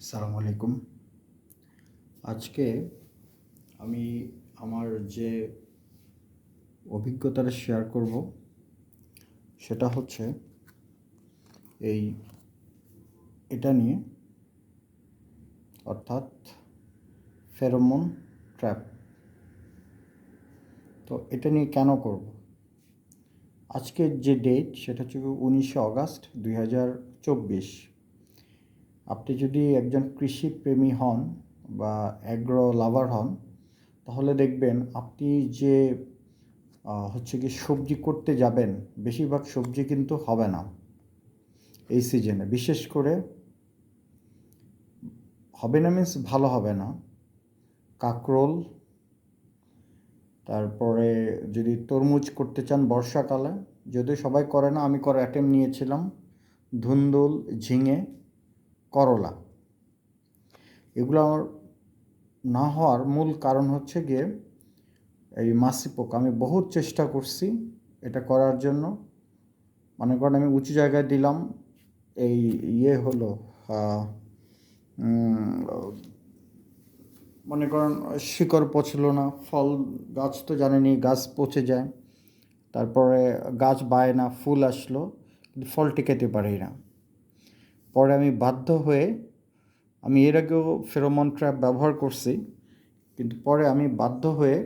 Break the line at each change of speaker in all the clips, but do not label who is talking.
আসসালামু আলাইকুম। আজকে আমি আমার যে অভিজ্ঞতাটা শেয়ার করব সেটা হচ্ছে এই এটা নিয়ে, অর্থাৎ ফেরোমন ট্র্যাপ। তো এটা নিয়ে কেন করব? আজকের যে ডেট সেটা হচ্ছে 19 আগস্ট 2024। আপনি যদি একজন কৃষিপ্রেমী হন বা অ্যাগ্রো লাভার হন, তাহলে দেখবেন আপনি যে হচ্ছে কি সবজি করতে যাবেন, বেশিরভাগ সবজি কিন্তু হবে না এই সিজনে। বিশেষ করে হবে না মিন্স ভালো হবে না। কাঁকরোল, তারপরে যদি তরমুজ করতে চান বর্ষাকালে, যদিও সবাই করে না, আমি করার অ্যাটেম্প নিয়েছিলাম। ধুন্দুল, ঝিঙে, করলা, এগুলো আমার না হওয়ার মূল কারণ হচ্ছে গিয়ে এই মাছি পোকা। আমি বহুত চেষ্টা করছি এটা করার জন্য। মনে করেন আমি উঁচু জায়গায় দিলাম, এই হলো মনে করেন শিকড় পচলো না, ফল গাছ তো জানেনি, গাছ পচে যায়। তারপরে গাছ বায় না, ফুল আসলো কিন্তু ফল টিকাতে পারি না। পরে আমি বাধ্য হয়ে, আমি এর আগেও ফেরোমন ট্র্যাপ ব্যবহার করছি, কিন্তু পরে আমি বাধ্য হয়ে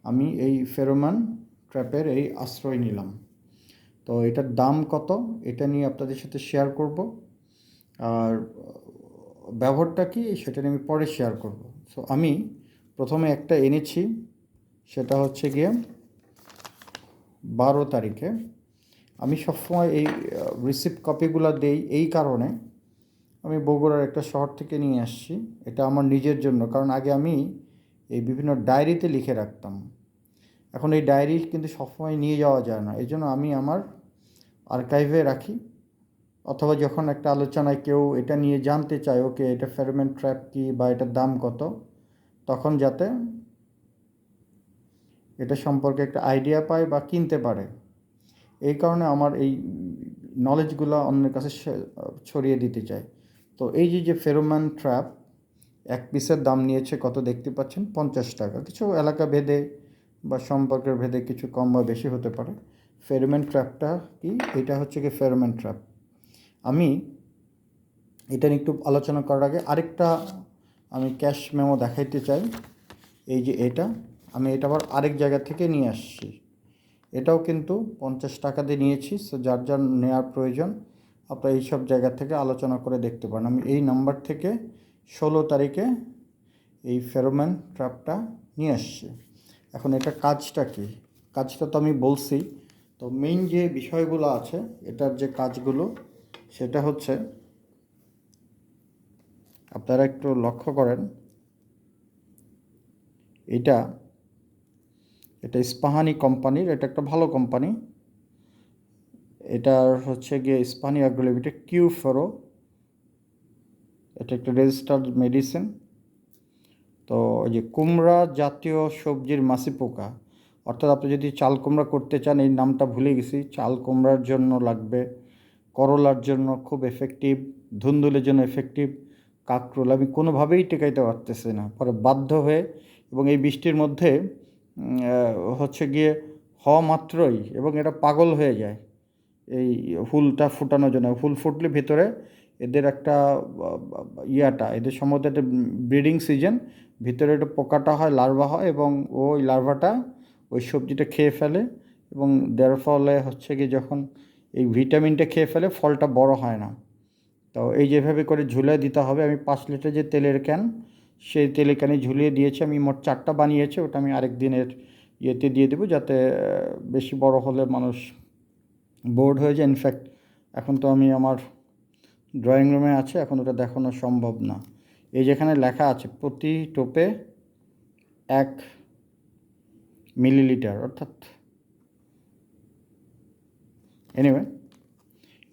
আমি এই ফেরোমন ট্র্যাপের এই আশ্রয় নিলাম। তো এটার দাম কত এটা নিয়ে আপনাদের সাথে শেয়ার করব, আর ব্যবহারটা কি সেটা নিয়ে আমি পরে শেয়ার করব। সো আমি প্রথমে একটা এনেছি, সেটা হচ্ছে গিয়ে 12 তারিখে। আমি সবসময় এই রিসিপ্ট কপিগুলো দেই এই কারণে, আমি বগুড়ার একটা শহর থেকে নিয়ে আসছি। এটা আমার নিজের জন্য, কারণ আগে আমি এই বিভিন্ন ডায়েরিতে লিখে রাখতাম। এখন এই ডায়েরি কিন্তু সবসময় নিয়ে যাওয়া যায় না, এই জন্য আমি আমার আর্কাইভে রাখি। অথবা যখন একটা আলোচনায় কেউ এটা নিয়ে জানতে চায়, ওকে এটা ফেরোমন ট্র্যাপ কী বা এটার দাম কত, তখন যাতে এটা সম্পর্কে একটা আইডিয়া পায় বা কিনতে পারে, এই কারণে আমার এই নলেজগুলো অন্যের কাছে ছড়িয়ে দিতে চাই। তো এই যে ফেরোমন ট্র্যাপ, এক পিসের দাম নিয়েছে কত দেখতে পাচ্ছেন, 50 টাকা। কিছু এলাকা ভেদে বা সম্পর্কের ভেদে কিছু কম বা বেশি হতে পারে। ফেরোমন ট্র্যাপটা কি? এটা হচ্ছে কি ফেরোমন ট্র্যাপ। আমি এটা নিয়ে একটু আলোচনা করার আগে আরেকটা আমি ক্যাশ মেমো দেখাইতে চাই। এই যে এটা, আমি এটা আবার আরেক জায়গা থেকে নিয়ে আসছি। এটাও কিন্তু 50 টাকা দিয়ে নিয়েছি। সো যার যার নেওয়ার প্রয়োজন আপনারা এইসব জায়গা থেকে আলোচনা করে দেখতে পারেন। আমি এই নাম্বার থেকে 16 তারিখে এই ফেরোমন ট্র্যাপটা নিয়ে আসছি। এখন এটা কাজটা কি? কাজটা তো আমি বলছি। তো মেইন যে বিষয়গুলো আছে এটার যে কাজগুলো, সেটা হচ্ছে আপনারা একটু লক্ষ্য করেন। এটা ইস্পাহানি কোম্পানির, এটা একটা ভালো কোম্পানি। এটার হচ্ছে গিয়ে ইস্পাহানি অ্যাগ্রো লিমিটেড কিউফেরো, এটা একটা রেজিস্টার্ড মেডিসিন। তো ওই যে কুমড়া জাতীয় সবজির মাছি পোকা, অর্থাৎ আপনি যদি চাল কুমড়া করতে চান, এই নামটা ভুলে গেছি, চাল কুমড়ার জন্য লাগবে, করলার জন্য খুব এফেক্টিভ, ধুন্দুলের জন্য এফেক্টিভ, কাঁকরোল আমি কোনোভাবেই টেকাইতে পারতেছি না। পরে বাধ্য হয়ে, এবং এই বৃষ্টির মধ্যে হচ্ছে গিয়ে হওয়া মাত্রই, এবং এটা পাগল হয়ে যায় এই ফুলটা ফুটানোর জন্য। ফুল ফুটলে ভেতরে এদের একটা এদের সম্ভবত একটা ব্রিডিং সিজন, ভিতরে একটা পোকাটা হয়, লার্ভা হয়, এবং ওই লার্ভাটা ওই সবজিটা খেয়ে ফেলে, এবং দেওয়ার ফলে হচ্ছে কি যখন এই ভিটামিনটা খেয়ে ফেলে, ফলটা বড় হয় না। তো এই যেভাবে করে ঝুলিয়ে দিতে হবে। আমি 5 লিটার যে তেলের ক্যান, সেই তেলের ক্যানে ঝুলিয়ে দিয়েছি। আমি মোট 4টা বানিয়েছি, ওটা আমি আরেক দিনের ইয়েতে দিয়ে দেবো, যাতে বেশি বড় হলে মানুষ বোর্ড হয়ে যায়। ইনফ্যাক্ট এখন তো আমি আমার ড্রয়িং রুমে আছে, এখন ওটা দেখানো সম্ভব না। এই যেখানে লেখা আছে প্রতি টোপে 1 মিলিলিটার, অর্থাৎ এনিওয়ে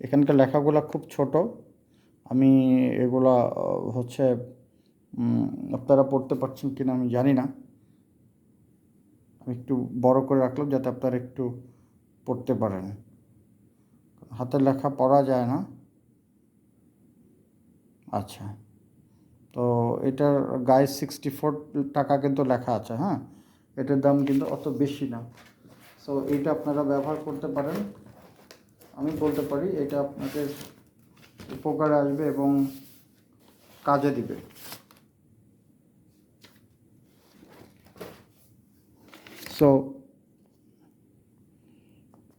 এখানকার লেখাগুলো খুব ছোট। আমি এগুলা হচ্ছে আপনারা পড়তে পারছেন কিনা আমি জানি না। আমি একটু বড় করে রাখলাম যাতে আপনারা একটু পড়তে পারেন। হাতের লেখা পড়া যায় না। আচ্ছা, তো এটার গায়ে 64 টাকা কিন্তু লেখা আছে, হ্যাঁ, এটার দাম কিন্তু অত বেশি না। সো এটা আপনারা ব্যবহার করতে পারেন। আমি বলতে পারি এটা আপনাদের উপকারে আসবে এবং কাজে দিবে। সো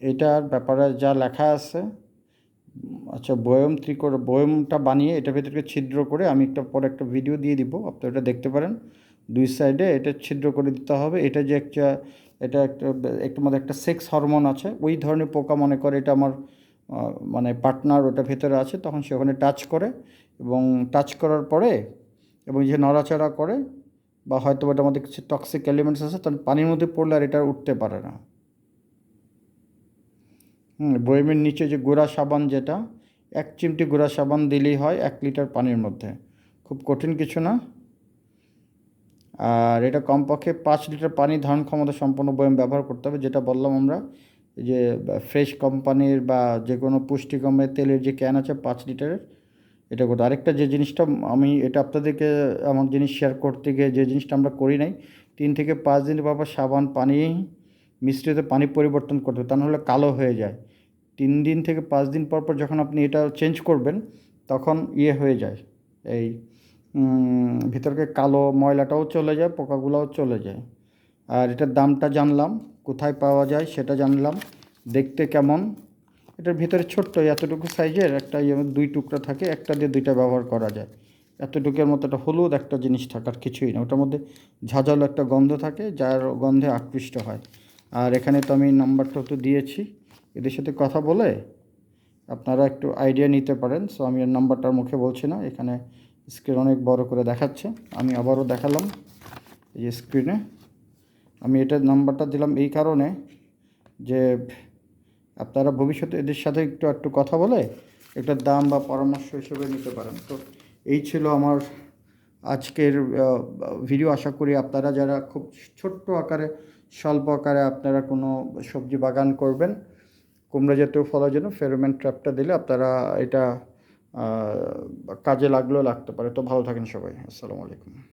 এটার ব্যাপারে যা লেখা আছে, আচ্ছা, বয়মটা বানিয়ে এটার ভেতরে ছিদ্র করে আমি পরে একটা ভিডিও দিয়ে দিব, আপনি ওটা দেখতে পারেন। দুই সাইডে এটা ছিদ্র করে দিতে হবে। এটা যে এটা একটা মধ্যে একটা সেক্স হরমোন আছে, ওই ধরনের পোকা মনে করে এটা আমার মানে পার্টনার ওটা ভেতরে আছে, তখন সে ওখানে টাচ করে, এবং টাচ করার পরে এবং যে নড়াচড়া করে, বা হয়তো ওটার মধ্যে কিছু টক্সিক এলিমেন্টস আছে, তখন পানির মধ্যে পড়লে আর এটা উঠতে পারে না। বয়মের নিচে যে গুঁড়া সাবান, যেটা 1 চিমটি গুঁড়া সাবান দিলেই হয় 1 লিটার পানির মধ্যে, খুব কঠিন কিছু না। আর এটা কমপক্ষে 5 লিটার পানি ধারণ ক্ষমতা সম্পন্ন বয়ম ব্যবহার করতে হবে, যেটা বললাম আমরা, যে ফ্রেশ কোম্পানির বা যে কোনো পুষ্টিকমের তেলের যে ক্যান আছে 5 লিটারের, এটা করতে। আরেকটা যে জিনিসটা আমি এটা আপনাদেরকে আমার জিনিস শেয়ার করতে গিয়ে যে জিনিসটা আমরা করি নাই, 3 থেকে 5 দিন পর সাবান পানি মিশ্রিত পানি পরিবর্তন করতে হবে, তা নাহলে কালো হয়ে যায়। 3 দিন থেকে 5 দিন পর পর যখন আপনি এটা চেঞ্জ করবেন, তখন হয়ে যায়, এই ভিতরকে কালো ময়লাটাও চলে যায়, পোকাগুলোও চলে যায়। আর এটার দামটা জানলাম, কোথায় পাওয়া যায় সেটা জানলাম, দেখতে কেমন। এটার ভিতরে ছোট্ট এতটুকু সাইজের একটা 2 টুকরা থাকে, একটা দিয়ে 2টা ব্যবহার করা যায়। এতটুকুর মতো একটা হলুদ একটা জিনিস থাকার কিছুই না, ওটার মধ্যে ঝাঁঝালো একটা গন্ধ থাকে, যার গন্ধে আকৃষ্ট হয়। আর এখানে তো আমি নাম্বারটা তো দিয়েছি, এদের সাথে কথা বলে আপনারা একটু আইডিয়া নিতে পারেন। সো আমি এর নাম্বারটার মুখে বলছি না, এখানে স্ক্রিন অনেক বড় করে দেখাচ্ছে, আমি আবারও দেখালাম এই স্ক্রিনে। আমি এটার নাম্বারটা দিলাম এই কারণে যে আপনারা ভবিষ্যতে এদের সাথে একটু কথা বলে একটা দাম বা পরামর্শ হিসেবে নিতে পারেন। তো এই ছিল আমার আজকের ভিডিও। আশা করি আপনারা যারা খুব ছোট্ট আকারে, স্বল্প আকারে আপনারা কোনো সবজি বাগান করবেন, কুমড়া জাতীয় ফলের জন্য ফেরোমন ট্র্যাপটা দিলে আপনারা এটা কাজে লাগলেও লাগতে পারে। তো ভালো থাকেন সবাই, আসসালামু আলাইকুম।